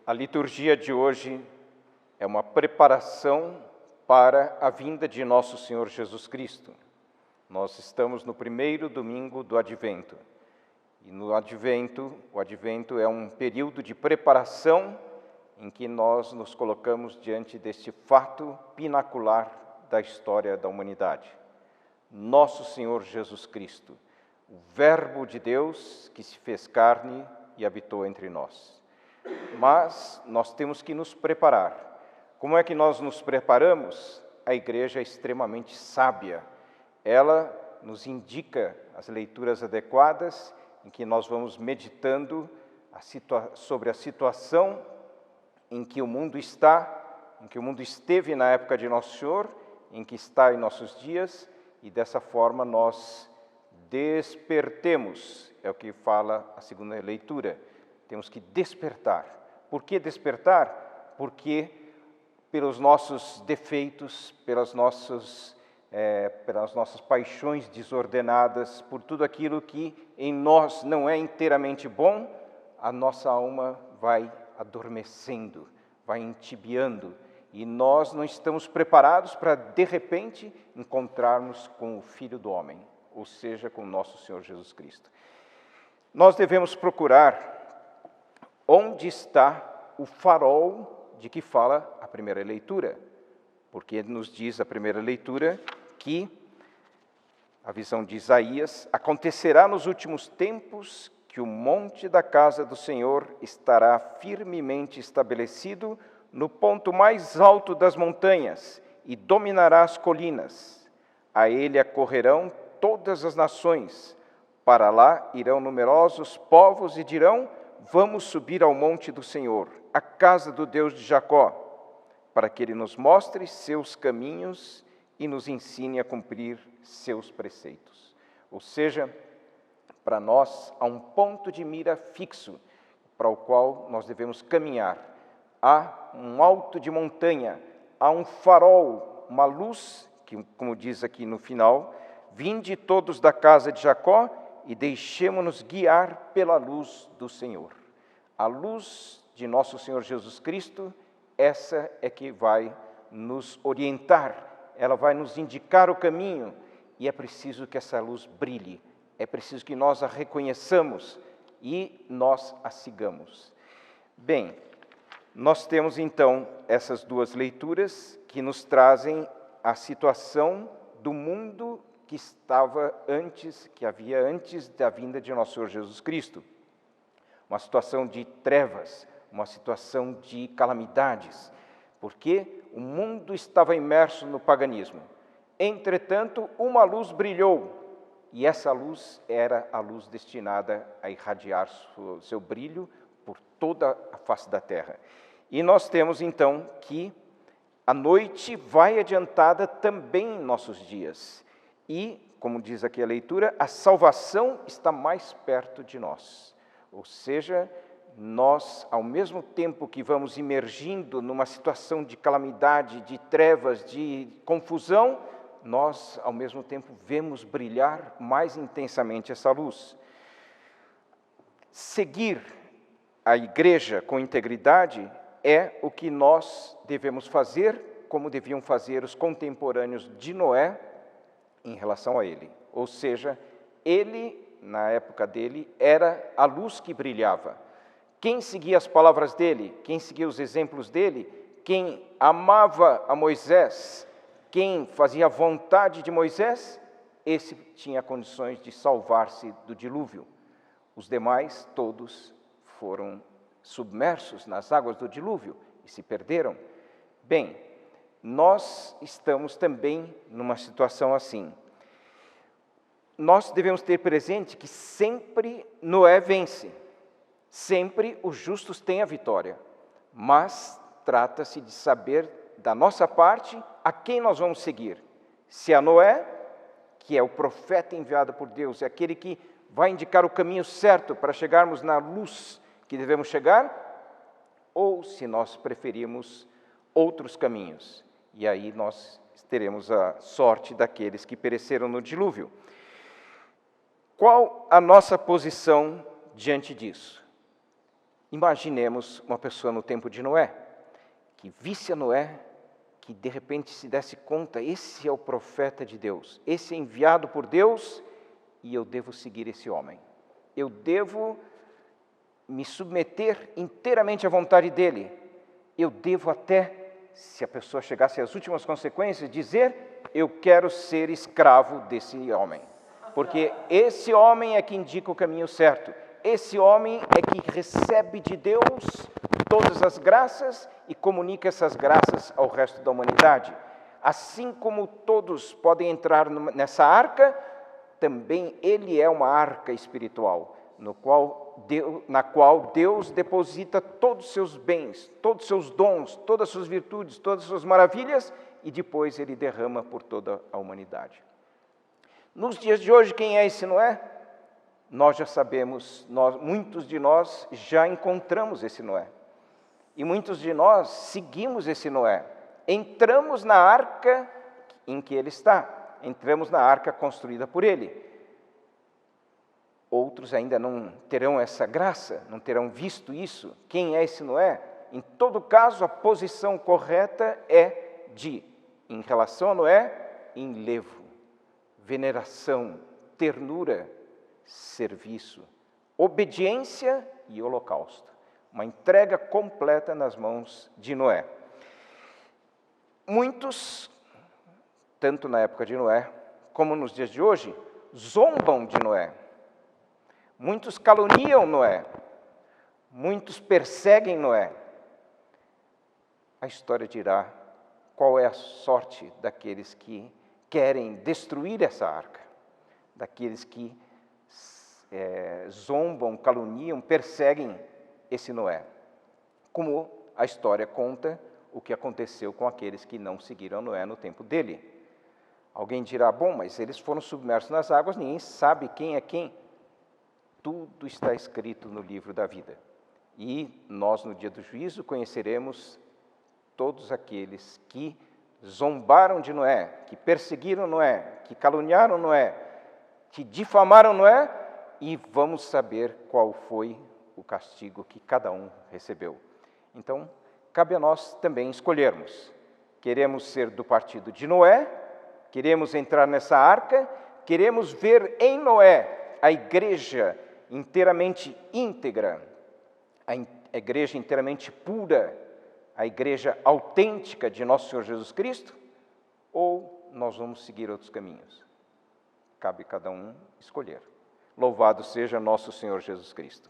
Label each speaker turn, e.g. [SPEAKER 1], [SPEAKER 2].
[SPEAKER 1] A liturgia de hoje é uma preparação para a vinda de nosso Senhor Jesus Cristo. Nós estamos no primeiro domingo do Advento. E no Advento, o Advento é um período de preparação em que nós nos colocamos diante deste fato pinacular da história da humanidade. Nosso Senhor Jesus Cristo, o Verbo de Deus que se fez carne e habitou entre nós. Mas nós temos que nos preparar. Como é que nós nos preparamos? A igreja é extremamente sábia. Ela nos indica as leituras adequadas em que nós vamos meditando sobre a situação em que o mundo está, em que o mundo esteve na época de Nosso Senhor, em que está em nossos dias, e dessa forma nós despertemos, é o que fala a segunda leitura. Temos que despertar. Por que despertar? Porque pelos nossos defeitos, pelas nossas paixões desordenadas, por tudo aquilo que em nós não é inteiramente bom, a nossa alma vai adormecendo, vai entibiando, e nós não estamos preparados para, de repente, encontrarmos com o Filho do Homem, ou seja, com o nosso Senhor Jesus Cristo. Nós devemos procurar onde está o farol de que fala a primeira leitura, porque nos diz a primeira leitura que, a visão de Isaías, acontecerá nos últimos tempos que o monte da casa do Senhor estará firmemente estabelecido no ponto mais alto das montanhas e dominará as colinas. A ele acorrerão todas as nações, para lá irão numerosos povos e dirão: vamos subir ao monte do Senhor, à casa do Deus de Jacó, para que Ele nos mostre seus caminhos e nos ensine a cumprir seus preceitos. Ou seja, para nós há um ponto de mira fixo para o qual nós devemos caminhar. Há um alto de montanha, há um farol, uma luz, que, como diz aqui no final, vinde todos da casa de Jacó e deixemo-nos guiar pela luz do Senhor. A luz de nosso Senhor Jesus Cristo, essa é que vai nos orientar, ela vai nos indicar o caminho, e é preciso que essa luz brilhe, é preciso que nós a reconheçamos e nós a sigamos. Bem, nós temos então essas duas leituras que nos trazem a situação do mundo que estava antes, que havia antes da vinda de nosso Senhor Jesus Cristo. Uma situação de trevas, uma situação de calamidades, porque o mundo estava imerso no paganismo. Entretanto, uma luz brilhou, e essa luz era a luz destinada a irradiar seu brilho por toda a face da terra. E nós temos então que a noite vai adiantada também em nossos dias. E, como diz aqui a leitura, a salvação está mais perto de nós. Ou seja, nós, ao mesmo tempo que vamos imergindo numa situação de calamidade, de trevas, de confusão, nós, ao mesmo tempo, vemos brilhar mais intensamente essa luz. Seguir a igreja com integridade é o que nós devemos fazer, como deviam fazer os contemporâneos de Noé em relação a ele. Ou seja, ele, na época dele, era a luz que brilhava. Quem seguia as palavras dele, quem seguia os exemplos dele, quem amava a Moisés, quem fazia a vontade de Moisés, esse tinha condições de salvar-se do dilúvio. Os demais, todos, foram submersos nas águas do dilúvio e se perderam. Bem, nós estamos também numa situação assim. Nós devemos ter presente que sempre Noé vence, sempre os justos têm a vitória, mas trata-se de saber da nossa parte a quem nós vamos seguir. Se a Noé, que é o profeta enviado por Deus, é aquele que vai indicar o caminho certo para chegarmos na luz que devemos chegar, ou se nós preferimos outros caminhos, e aí nós teremos a sorte daqueles que pereceram no dilúvio. Qual a nossa posição diante disso? Imaginemos uma pessoa no tempo de Noé, que visse a Noé, que de repente se desse conta, esse é o profeta de Deus, esse é enviado por Deus, e eu devo seguir esse homem. Eu devo me submeter inteiramente à vontade dele. Eu devo até, se a pessoa chegasse às últimas consequências, dizer, eu quero ser escravo desse homem. Porque esse homem é que indica o caminho certo. Esse homem é que recebe de Deus todas as graças e comunica essas graças ao resto da humanidade. Assim como todos podem entrar nessa arca, também ele é uma arca espiritual, na qual Deus deposita todos os seus bens, todos os seus dons, todas as suas virtudes, todas as suas maravilhas, e depois ele derrama por toda a humanidade. Nos dias de hoje, quem é esse Noé? Nós já sabemos, muitos de nós já encontramos esse Noé. E muitos de nós seguimos esse Noé. Entramos na arca em que ele está. Entramos na arca construída por ele. Outros ainda não terão essa graça, não terão visto isso. Quem é esse Noé? Em todo caso, a posição correta é em relação a Noé, enlevo, veneração, ternura, serviço, obediência e holocausto. Uma entrega completa nas mãos de Noé. Muitos, tanto na época de Noé, como nos dias de hoje, zombam de Noé. Muitos caluniam Noé. Muitos perseguem Noé. A história dirá qual é a sorte daqueles que querem destruir essa arca, daqueles que zombam, caluniam, perseguem esse Noé. Como a história conta o que aconteceu com aqueles que não seguiram Noé no tempo dele. Alguém dirá, bom, mas eles foram submersos nas águas, ninguém sabe quem é quem. Tudo está escrito no livro da vida. E nós, no dia do juízo, conheceremos todos aqueles que zombaram de Noé, que perseguiram Noé, que caluniaram Noé, que difamaram Noé, e vamos saber qual foi o castigo que cada um recebeu. Então, cabe a nós também escolhermos. Queremos ser do partido de Noé, queremos entrar nessa arca, queremos ver em Noé a igreja inteiramente íntegra, a igreja inteiramente pura, a igreja autêntica de nosso Senhor Jesus Cristo, ou nós vamos seguir outros caminhos? Cabe cada um escolher. Louvado seja nosso Senhor Jesus Cristo.